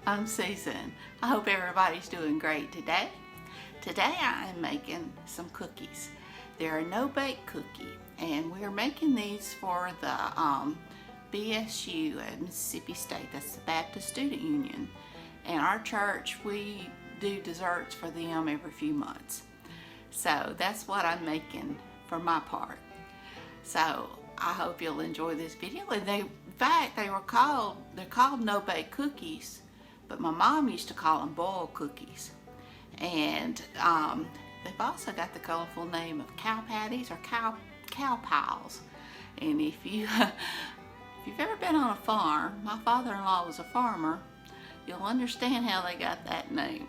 I'm Susan. I hope everybody's doing great today. Today I am making some cookies. They're a no-bake cookie, and we're making these for the BSU at Mississippi State. That's the Baptist Student Union. And our church, we do desserts for them every few months. So that's what I'm making for my part. So I hope you'll enjoy this video. And in fact, they're called no-bake cookies, but my mom used to call them boiled cookies. And they've also got the colorful name of cow patties or cow pies. And if you've ever been on a farm, my father-in-law was a farmer, you'll understand how they got that name.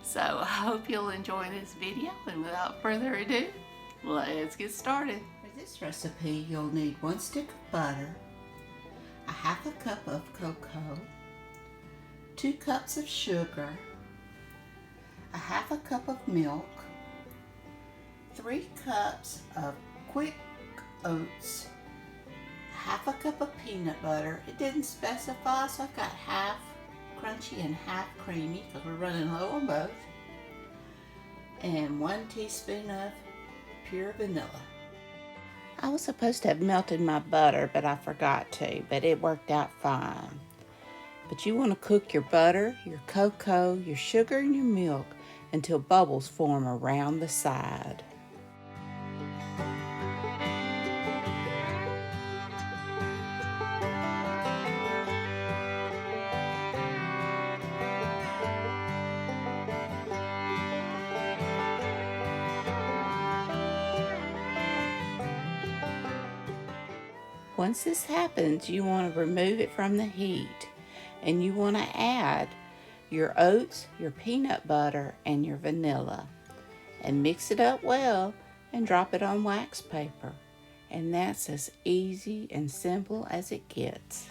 So I hope you'll enjoy this video, and without further ado, let's get started. For this recipe, you'll need 1 stick of butter, a half a cup of cocoa, 2 cups of sugar, a half a cup of milk, 3 cups of quick oats, half a cup of peanut butter. It didn't specify, so I've got half crunchy and half creamy because we're running low on both, and 1 teaspoon of pure vanilla. I was supposed to have melted my butter, but I forgot to, but it worked out fine. But you want to cook your butter, your cocoa, your sugar, and your milk until bubbles form around the side. Once this happens, you want to remove it from the heat, and you want to add your oats, your peanut butter, and your vanilla, and mix it up well and drop it on wax paper. And that's as easy and simple as it gets.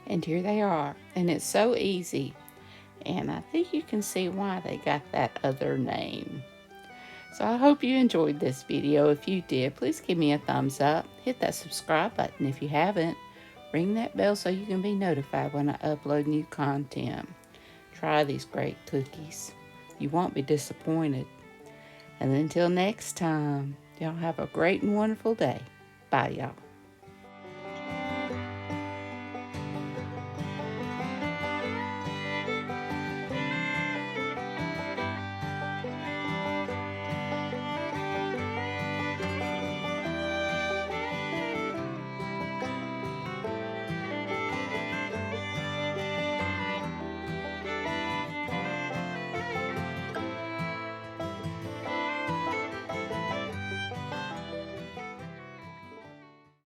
And here they are, and it's so easy, and I think you can see why they got that other name. So I hope you enjoyed this video. If you did, please give me a thumbs up, hit that subscribe button if you haven't, ring that bell so you can be notified when I upload new content. Try these great cookies. You won't be disappointed. And until next time, y'all have a great and wonderful day. Bye, y'all.